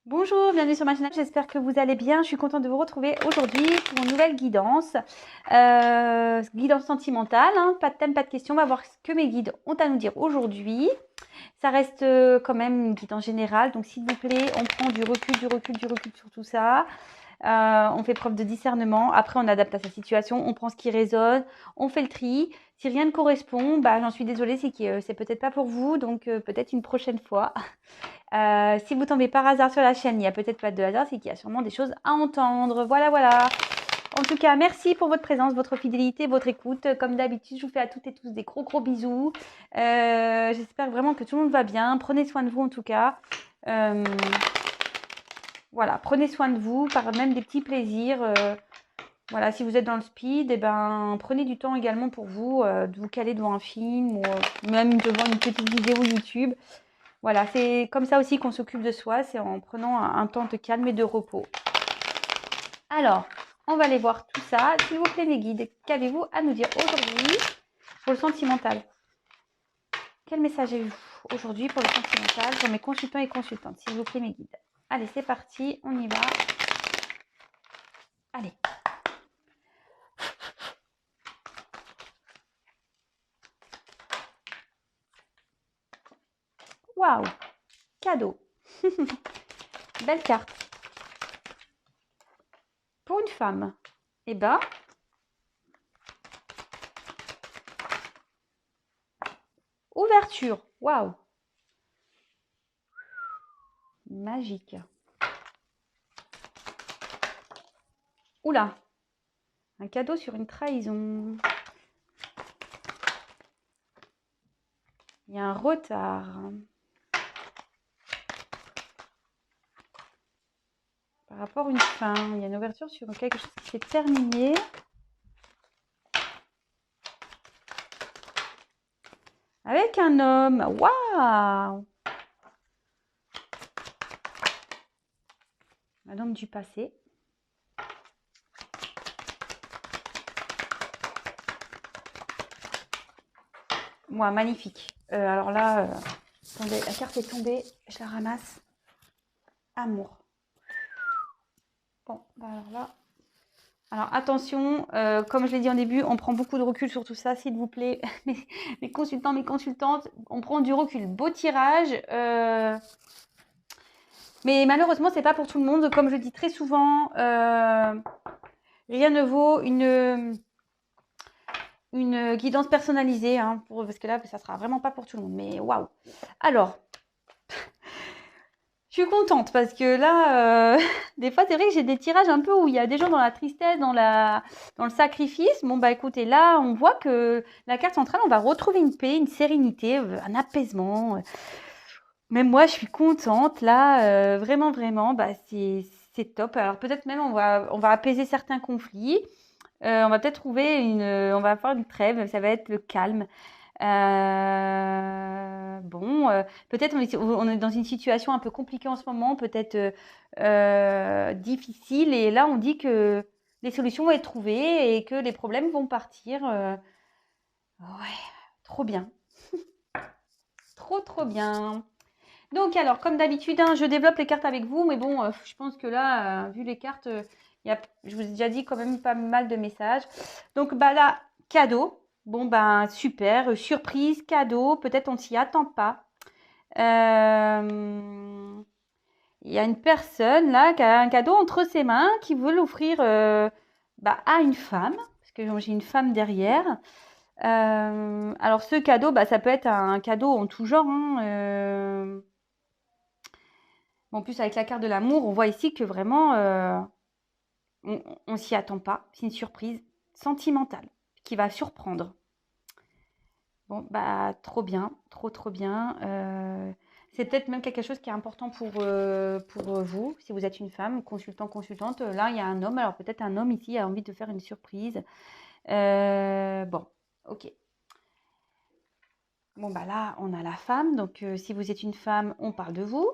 Bonjour, bienvenue sur ma chaîne, j'espère que vous allez bien. Je suis contente de vous retrouver aujourd'hui pour une nouvelle guidance. Guidance sentimentale, hein, pas de thème, pas de question. On va voir ce que mes guides ont à nous dire aujourd'hui. Ça reste quand même une guidance générale, donc s'il vous plaît, on prend du recul sur tout ça. On fait preuve de discernement. Après, on adapte à sa situation, on prend ce qui résonne, on fait le tri. Si rien ne correspond, bah, j'en suis désolée, c'est que c'est peut-être pas pour vous, donc peut-être une prochaine fois. Si vous tombez par hasard sur la chaîne, il n'y a peut-être pas de hasard, c'est qu'il y a sûrement des choses à entendre. Voilà, voilà. En tout cas, merci pour votre présence, votre fidélité, votre écoute. Comme d'habitude, je vous fais à toutes et tous des gros bisous. J'espère vraiment que tout le monde va bien. Prenez soin de vous en tout cas. Voilà, prenez soin de vous par même des petits plaisirs. Voilà, si vous êtes dans le speed, eh ben, prenez du temps également pour vous, de vous caler devant un film ou même devant une petite vidéo YouTube. Voilà, c'est comme ça aussi qu'on s'occupe de soi, c'est en prenant un temps de calme et de repos. Alors, on va aller voir tout ça. S'il vous plaît, mes guides, qu'avez-vous à nous dire aujourd'hui pour le sentimental? Quel message avez-vous aujourd'hui pour le sentimental, pour mes consultants et consultantes? S'il vous plaît, mes guides. Allez, c'est parti, on y va. Allez. Waouh, cadeau. Belle carte. Pour une femme, eh ben, ouverture. Waouh. Magique. Oula, un cadeau sur une trahison. Il y a un retard. Par rapport à une fin, il y a une ouverture sur quelque chose qui s'est terminé. Avec un homme. Waouh! Un homme du passé. Moi, magnifique. Alors là, attendez, la carte est tombée. Je la ramasse. Amour. Bon, bah alors là. Alors attention, comme je l'ai dit en début, on prend beaucoup de recul sur tout ça, s'il vous plaît. Mes consultants, mes consultantes, on prend du recul. Beau tirage. Mais malheureusement, c'est pas pour tout le monde. Comme je dis très souvent, rien ne vaut une guidance personnalisée, hein, parce que là, ça sera vraiment pas pour tout le monde. Mais waouh! Alors, je suis contente parce que là, des fois, c'est vrai que j'ai des tirages un peu où il y a des gens dans la tristesse, dans le sacrifice. Bon, bah écoutez, là, on voit que la carte centrale, on va retrouver une paix, une sérénité, un apaisement. Même moi, je suis contente. Là, vraiment, bah, c'est top. Alors peut-être même on va apaiser certains conflits. On va peut-être trouver on va faire une trêve. Ça va être le calme. Bon, peut-être on est dans une situation un peu compliquée en ce moment, peut-être difficile. Et là, on dit que les solutions vont être trouvées et que les problèmes vont partir. Ouais, trop bien. Trop bien. Donc alors, comme d'habitude, hein, je développe les cartes avec vous, mais bon, je pense que là, vu les cartes, je vous ai déjà dit quand même pas mal de messages. Donc bah là, cadeau. Bon ben super, surprise, cadeau, peut-être on s'y attend pas. Il y a une personne là qui a un cadeau entre ses mains, qui veut l'offrir bah, à une femme, parce que j'ai une femme derrière. Alors ce cadeau, bah, ça peut être un cadeau en tout genre, hein, en plus, avec la carte de l'amour, on voit ici que vraiment, on s'y attend pas. C'est une surprise sentimentale qui va surprendre. Bon, bah, trop bien, trop bien. C'est peut-être même quelque chose qui est important pour vous, si vous êtes une femme, consultant, consultante. Là, il y a un homme. Alors, peut-être un homme ici a envie de faire une surprise. Bon, ok. Bon, bah là, on a la femme. Donc, si vous êtes une femme, on parle de vous.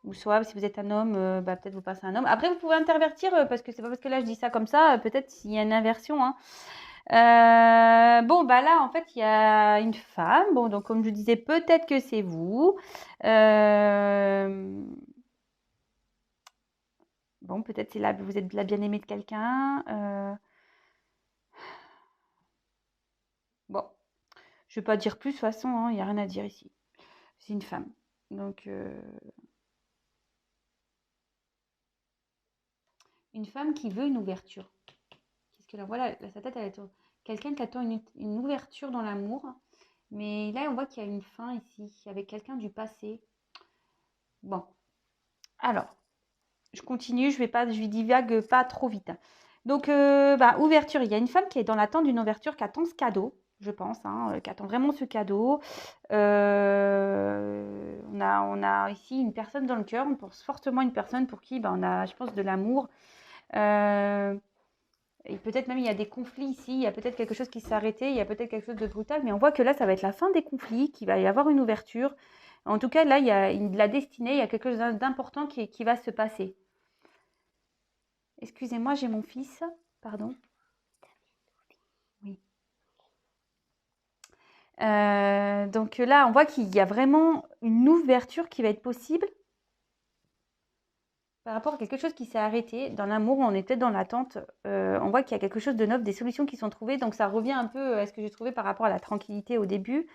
Ou soit, si vous êtes un homme, bah, peut-être vous passez un homme. Après, vous pouvez intervertir, parce que c'est pas parce que là, je dis ça comme ça. Peut-être s'il y a une inversion, hein. Bon, bah là, en fait, il y a une femme. Bon, donc, comme je disais, peut-être que c'est vous. Bon, peut-être c'est là, vous êtes la bien-aimée de quelqu'un. Bon, je ne vais pas dire plus, de toute façon, hein, il n'y a rien à dire ici. C'est une femme. Donc, une femme qui veut une ouverture. Qu'est-ce que là, voilà, sa tête, elle est quelqu'un qui attend une ouverture dans l'amour. Mais là, on voit qu'il y a une fin ici, avec quelqu'un du passé. Bon, alors, je continue, je lui divague pas trop vite. Donc, ouverture, il y a une femme qui est dans l'attente d'une ouverture, qui attend ce cadeau, je pense, hein, qui attend vraiment ce cadeau. On a ici une personne dans le cœur, on pense fortement à une personne pour qui on a, je pense, de l'amour. Et peut-être même il y a des conflits ici, il y a peut-être quelque chose qui s'est arrêté, il y a peut-être quelque chose de brutal, mais on voit que là, ça va être la fin des conflits, qu'il va y avoir une ouverture. En tout cas, là, il y a de la destinée, il y a quelque chose d'important qui va se passer. Excusez-moi, j'ai mon fils. Pardon. Oui. Donc là, on voit qu'il y a vraiment une ouverture qui va être possible par rapport à quelque chose qui s'est arrêté. Dans l'amour, on est peut-être dans l'attente. On voit qu'il y a quelque chose de neuf, des solutions qui sont trouvées. Donc ça revient un peu à ce que j'ai trouvé par rapport à la tranquillité au début.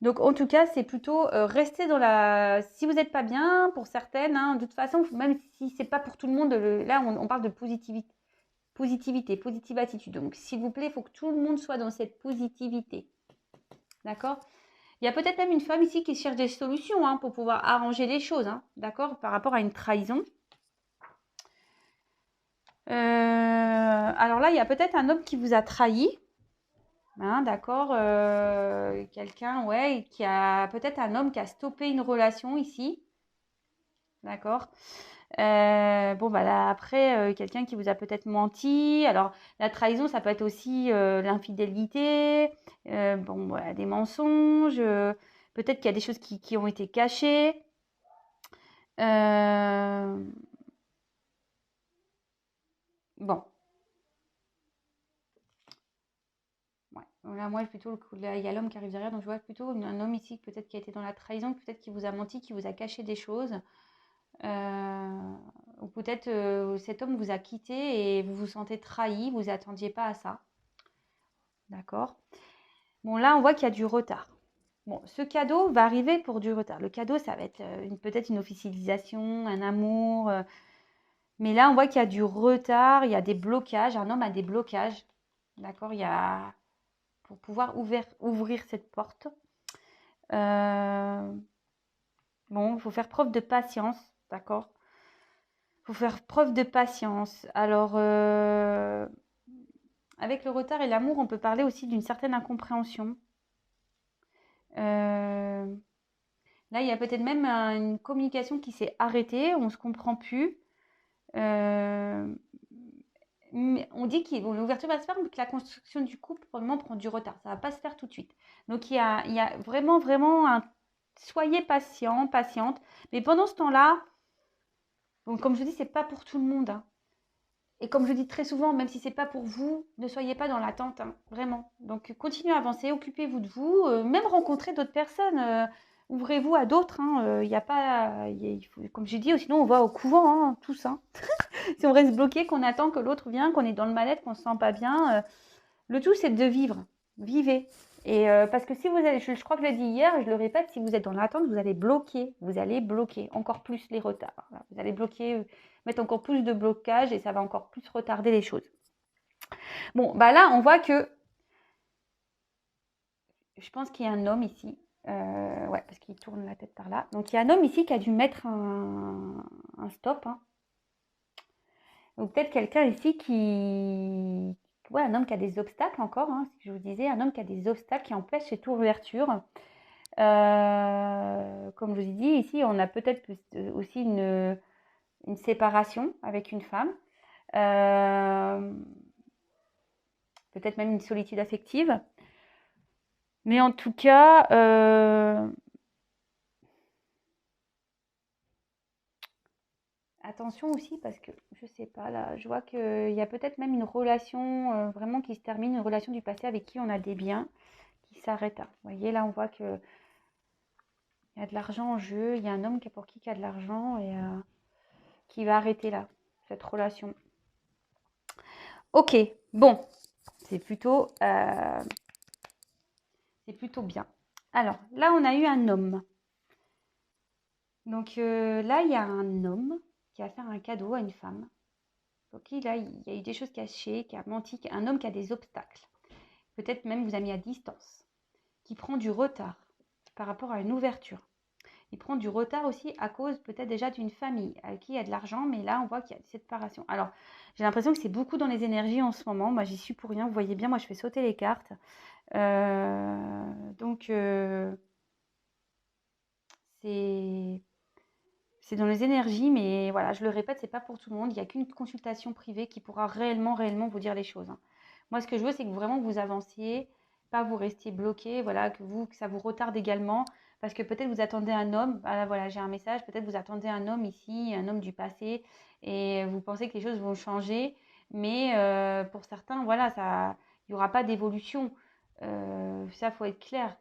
Donc en tout cas, c'est plutôt rester dans la... Si vous n'êtes pas bien, pour certaines, hein, de toute façon, même si c'est pas pour tout le monde, là on parle de positive attitude. Donc s'il vous plaît, il faut que tout le monde soit dans cette positivité. D'accord? Il y a peut-être même une femme ici qui cherche des solutions hein, pour pouvoir arranger les choses, hein, d'accord? Par rapport à une trahison. Alors là, il y a peut-être un homme qui vous a trahi. Hein, d'accord, quelqu'un, ouais, qui a peut-être un homme qui a stoppé une relation ici, d'accord. Bon, bah là, après, quelqu'un qui vous a peut-être menti. Alors, la trahison, ça peut être aussi l'infidélité, bon, voilà, des mensonges. Peut-être qu'il y a des choses qui ont été cachées. Bon, ouais. Là, moi, plutôt, là, il y a l'homme qui arrive derrière, donc je vois plutôt un homme ici, peut-être qui a été dans la trahison, peut-être qui vous a menti, qui vous a caché des choses. Ou peut-être cet homme vous a quitté et vous vous sentez trahi, vous attendiez pas à ça. D'accord. Bon, là, on voit qu'il y a du retard. Bon, ce cadeau va arriver pour du retard. Le cadeau, ça va être peut-être une officialisation, un amour. Mais là, on voit qu'il y a du retard, il y a des blocages. Un homme a des blocages. D'accord. Il y a... Pour pouvoir ouvrir cette porte. Bon, il faut faire preuve de patience. D'accord. Il faut faire preuve de patience. Alors, avec le retard et l'amour, on peut parler aussi d'une certaine incompréhension. Là, il y a peut-être même une communication qui s'est arrêtée, on ne se comprend plus. On dit que l'ouverture va se faire, mais que la construction du couple, probablement, prend du retard. Ça ne va pas se faire tout de suite. Donc, il y a vraiment, vraiment un... Soyez patient, patiente. Mais pendant ce temps-là, bon, comme je dis, c'est pas pour tout le monde. Hein. Et comme je dis très souvent, même si c'est pas pour vous, ne soyez pas dans l'attente, hein, vraiment. Donc continuez à avancer, occupez-vous de vous, même rencontrez d'autres personnes, ouvrez-vous à d'autres. Il n'y a pas, comme j'ai dit, sinon on va au couvent, hein, tous. Hein. Si on reste bloqué, qu'on attend que l'autre vienne, qu'on est dans le mal-être, qu'on se sent pas bien, le tout c'est de vivre, vivez. Et parce que si vous allez, je crois que je l'ai dit hier, et je le répète, si vous êtes dans l'attente, vous allez bloquer encore plus les retards. Voilà. Vous allez bloquer, mettre encore plus de blocage et ça va encore plus retarder les choses. Bon, bah là, on voit que je pense qu'il y a un homme ici. Ouais, parce qu'il tourne la tête par là. Donc il y a un homme ici qui a dû mettre un stop. Hein. Ou peut-être quelqu'un ici qui... Ouais, un homme qui a des obstacles encore, hein, ce que je vous disais, un homme qui a des obstacles qui empêchent cette ouverture. Comme je vous ai dit, ici, on a peut-être aussi une séparation avec une femme. Peut-être même une solitude affective. Mais en tout cas, attention aussi parce que, je sais pas, là, je vois qu'il y a peut-être même une relation vraiment qui se termine, une relation du passé avec qui on a des biens qui s'arrête. Hein. Vous voyez, là, on voit qu'il y a de l'argent en jeu. Il y a un homme pour qui il y a de l'argent et qui va arrêter là. cette relation. Ok, bon, c'est plutôt bien. Alors, là, on a eu un homme. Donc là, il y a un homme qui a fait un cadeau à une femme. Ok, là, il y a eu des choses cachées, qui a menti, un homme qui a des obstacles. Peut-être même vous a mis à distance, qui prend du retard par rapport à une ouverture. Il prend du retard aussi à cause peut-être déjà d'une famille avec qui il y a de l'argent, mais là, on voit qu'il y a cette séparation. Alors, j'ai l'impression que c'est beaucoup dans les énergies en ce moment. Moi, j'y suis pour rien. Vous voyez bien, moi, je fais sauter les cartes. Donc, c'est dans les énergies, mais voilà, je le répète, c'est pas pour tout le monde. Il n'y a qu'une consultation privée qui pourra réellement vous dire les choses. Moi, ce que je veux, c'est que vraiment vous avanciez, pas vous restiez bloqué, voilà, que ça vous retarde également, parce que peut-être vous attendez un homme. Voilà, j'ai un message. Peut-être vous attendez un homme ici, un homme du passé, et vous pensez que les choses vont changer, mais pour certains, voilà, il n'y aura pas d'évolution. Ça, faut être clair.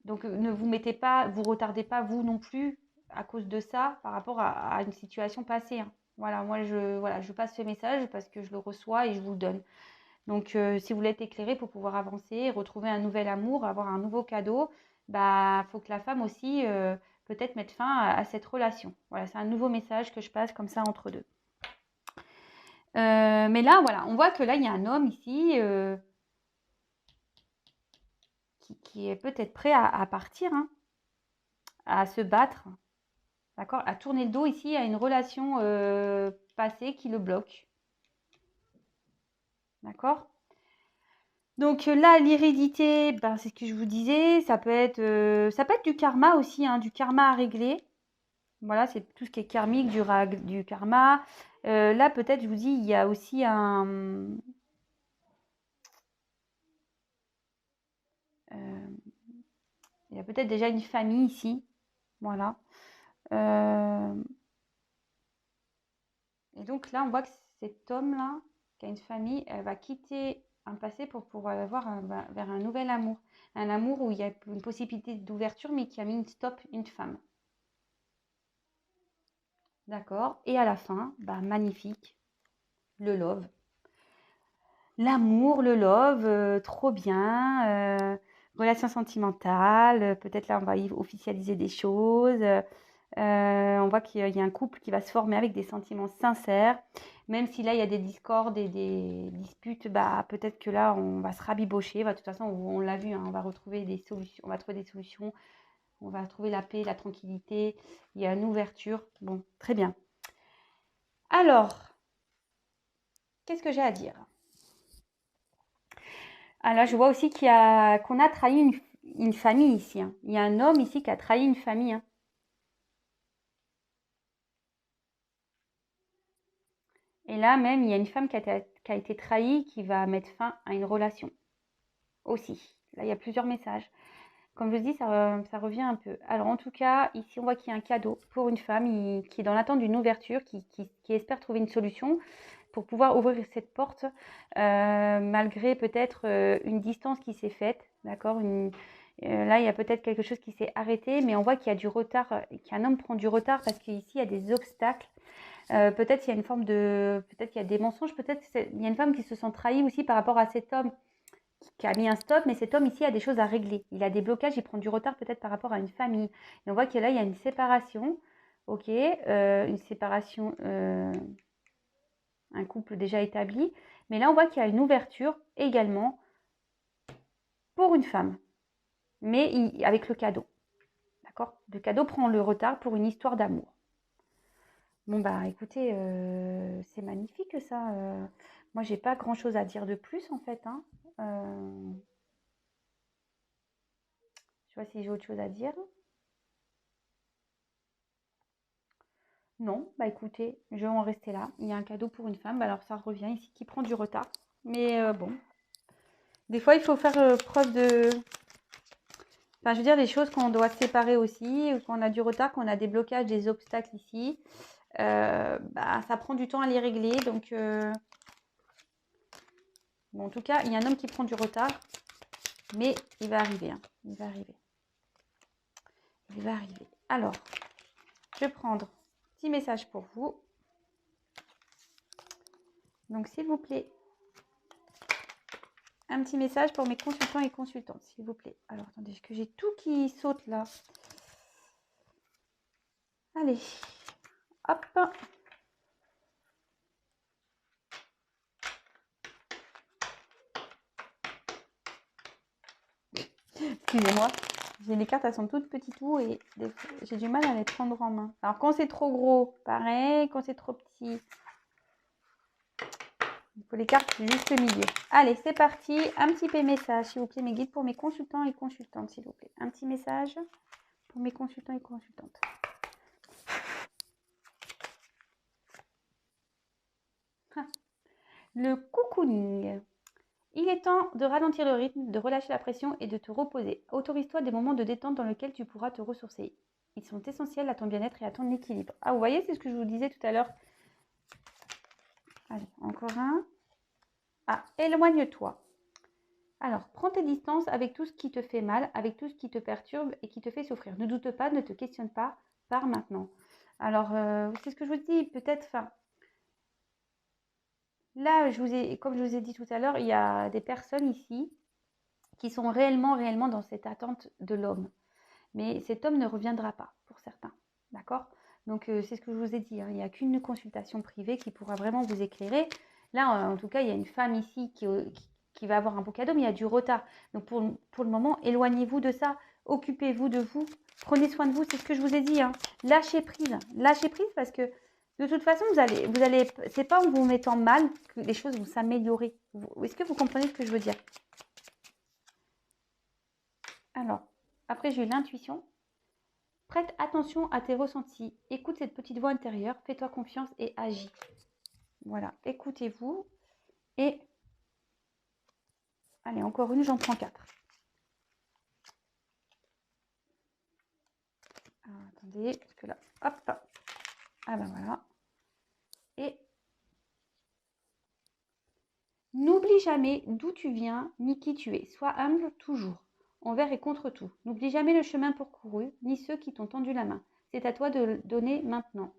Donc, ne vous mettez pas, vous retardez pas vous non plus à cause de ça par rapport à une situation passée. Voilà, moi, je passe ce message parce que je le reçois et je vous le donne. Donc, si vous voulez être éclairé pour pouvoir avancer, retrouver un nouvel amour, avoir un nouveau cadeau, bah, faut que la femme aussi, peut-être mette fin à cette relation. Voilà, c'est un nouveau message que je passe comme ça entre deux. Mais là, voilà, on voit que là, il y a un homme ici qui est peut-être prêt à partir, à se battre. D'accord? À tourner le dos ici à une relation passée qui le bloque. D'accord? Donc là, l'hérédité, ben, c'est ce que je vous disais, ça peut être du karma aussi, du karma à régler. Voilà, c'est tout ce qui est karmique, du karma. Là, peut-être, je vous dis, il y a aussi il y a peut-être déjà une famille ici. Voilà. Et donc là, on voit que cet homme-là, qui a une famille, elle va quitter un passé pour pouvoir avoir vers un nouvel amour. Un amour où il y a une possibilité d'ouverture, mais qui a mis une stop, une femme. D'accord? Et à la fin, bah, magnifique, le love. L'amour, le love, trop bien. Relation sentimentale, peut-être là, on va officialiser des choses. On voit qu'il y a un couple qui va se former avec des sentiments sincères. Même si là, il y a des discordes et des disputes, bah, peut-être que là, on va se rabibocher. Bah, de toute façon, on l'a vu, on va retrouver des solutions. On va trouver des solutions. On va trouver la paix, la tranquillité. Il y a une ouverture. Bon, très bien. Alors, qu'est-ce que j'ai à dire? Ah là, je vois aussi qu'on a trahi une famille ici. Il y a un homme ici qui a trahi une famille. Et là même, il y a une femme qui a été trahie, qui va mettre fin à une relation aussi. Là, il y a plusieurs messages. Comme je dis, ça revient un peu. Alors en tout cas, ici, on voit qu'il y a un cadeau pour une femme qui est dans l'attente d'une ouverture, qui espère trouver une solution pour pouvoir ouvrir cette porte, malgré peut-être une distance qui s'est faite. D'accord? Là, il y a peut-être quelque chose qui s'est arrêté, mais on voit qu'il y a du retard, qu'un homme prend du retard parce qu'ici, il y a des obstacles. Peut-être il y a une forme peut-être qu'il y a des mensonges, peut-être il y a une femme qui se sent trahie aussi par rapport à cet homme qui a mis un stop, mais cet homme ici a des choses à régler. Il a des blocages, il prend du retard peut-être par rapport à une famille. Et on voit que là, il y a une séparation, ok, une séparation, un couple déjà établi. Mais là, on voit qu'il y a une ouverture également pour une femme, mais avec le cadeau. D'accord? Le cadeau prend le retard pour une histoire d'amour. Bon, bah écoutez, c'est magnifique ça. Moi, j'ai pas grand-chose à dire de plus en fait. Je vois si j'ai autre chose à dire. Non, bah écoutez, je vais en rester là. Il y a un cadeau pour une femme. Bah, alors ça revient ici qui prend du retard. Mais bon, des fois, il faut faire preuve de... Enfin, je veux dire, des choses qu'on doit séparer aussi, qu'on a du retard, qu'on a des blocages, des obstacles ici. Bah, ça prend du temps à les régler. Donc, bon, en tout cas, il y a un homme qui prend du retard. Mais il va arriver. Il va arriver. Il va arriver. Alors, je vais prendre un petit message pour vous. Donc, s'il vous plaît, un petit message pour mes consultants et consultantes, s'il vous plaît. Alors, attendez, que j'ai tout qui saute là. Allez, hop. Excusez-moi, les cartes, elles sont toutes petites et j'ai du mal à les prendre en main. Alors, quand c'est trop gros, pareil. Quand c'est trop petit, il faut les cartes juste au milieu. Allez, c'est parti. Un petit peu message, s'il vous plaît, mes guides pour mes consultants et consultantes, s'il vous plaît. Un petit message pour mes consultants et consultantes. Le cocooning. Il est temps de ralentir le rythme, de relâcher la pression et de te reposer. Autorise-toi des moments de détente dans lesquels tu pourras te ressourcer. Ils sont essentiels à ton bien-être et à ton équilibre. Ah, vous voyez, c'est ce que je vous disais tout à l'heure. Allez, encore un. Ah, éloigne-toi. Alors, prends tes distances avec tout ce qui te fait mal, avec tout ce qui te perturbe et qui te fait souffrir. Ne doute pas, ne te questionne pas, pars maintenant. Alors, c'est ce que je vous dis, peut-être, là, comme je vous ai dit tout à l'heure, il y a des personnes ici qui sont réellement dans cette attente de l'homme. Mais cet homme ne reviendra pas, pour certains. D'accord? Donc, c'est ce que je vous ai dit. Hein. Il n'y a qu'une consultation privée qui pourra vraiment vous éclairer. Là, en tout cas, il y a une femme ici qui va avoir un beau cadeau, mais il y a du retard. Donc, pour le moment, éloignez-vous de ça. Occupez-vous de vous. Prenez soin de vous. C'est ce que je vous ai dit. Hein. Lâchez prise. Lâchez prise parce que de toute façon, c'est pas en vous mettant mal que les choses vont s'améliorer. Est-ce que vous comprenez ce que je veux dire? Alors, après, j'ai eu l'intuition. Prête attention à tes ressentis. Écoute cette petite voix intérieure. Fais-toi confiance et agis. Voilà, écoutez-vous. Et, allez, encore une, j'en prends 4. Alors, attendez, parce que là, hop. Ah ben voilà. Et n'oublie jamais d'où tu viens ni qui tu es. Sois humble toujours, envers et contre tout. N'oublie jamais le chemin parcouru, ni ceux qui t'ont tendu la main. C'est à toi de le donner maintenant.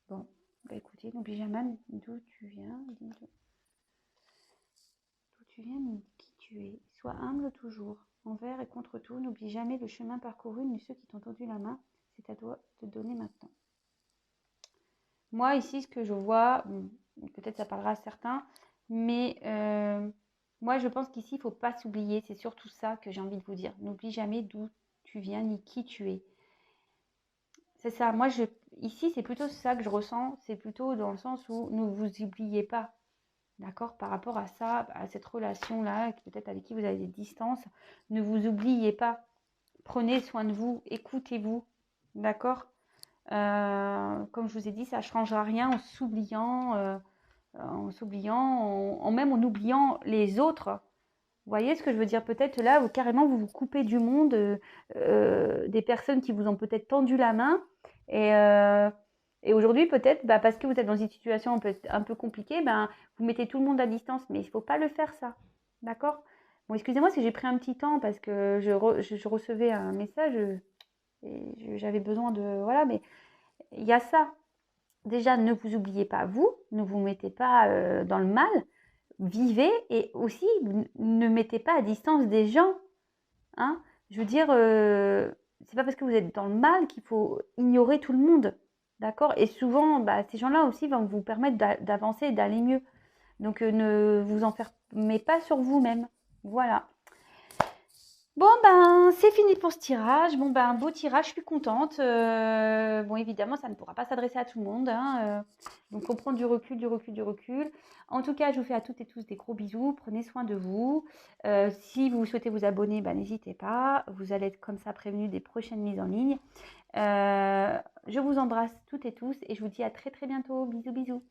Bon, bah écoutez, n'oublie jamais d'où tu viens, ni qui tu es. Sois humble toujours, envers et contre tout. N'oublie jamais le chemin parcouru, ni ceux qui t'ont tendu la main. C'est à toi de donner maintenant. Moi, ici, ce que je vois, peut-être ça parlera à certains, mais moi, je pense qu'ici, il ne faut pas s'oublier. C'est surtout ça que j'ai envie de vous dire. N'oublie jamais d'où tu viens ni qui tu es. C'est ça. Moi, ici, c'est plutôt ça que je ressens. C'est plutôt dans le sens où ne vous oubliez pas. D'accord? Par rapport à ça, à cette relation-là, peut-être avec qui vous avez des distances, ne vous oubliez pas. Prenez soin de vous, écoutez-vous. D'accord? Comme je vous ai dit, ça ne changera rien en s'oubliant, même en oubliant les autres. Vous voyez ce que je veux dire? Peut-être là, carrément, vous vous coupez du monde, des personnes qui vous ont peut-être tendu la main. Et aujourd'hui, peut-être, parce que vous êtes dans une situation un peu compliquée, vous mettez tout le monde à distance. Mais il ne faut pas le faire, ça. D'accord? Bon, excusez-moi si j'ai pris un petit temps parce que je recevais un message et j'avais besoin de... Voilà, mais il y a ça. Déjà, ne vous oubliez pas vous, ne vous mettez pas dans le mal, vivez et aussi ne mettez pas à distance des gens. Hein. Je veux dire, c'est pas parce que vous êtes dans le mal qu'il faut ignorer tout le monde. D'accord? Et souvent, ces gens-là aussi vont vous permettre d'avancer et d'aller mieux. Donc, ne vous enfermez pas sur vous-même. Voilà. Bon, c'est fini pour ce tirage. Bon, beau tirage, je suis contente. Bon, évidemment, ça ne pourra pas s'adresser à tout le monde. Hein, donc, on prend du recul, du recul, du recul. En tout cas, je vous fais à toutes et tous des gros bisous. Prenez soin de vous. Si vous souhaitez vous abonner, n'hésitez pas. Vous allez être comme ça prévenus des prochaines mises en ligne. Je vous embrasse toutes et tous et je vous dis à très très bientôt. Bisous, bisous.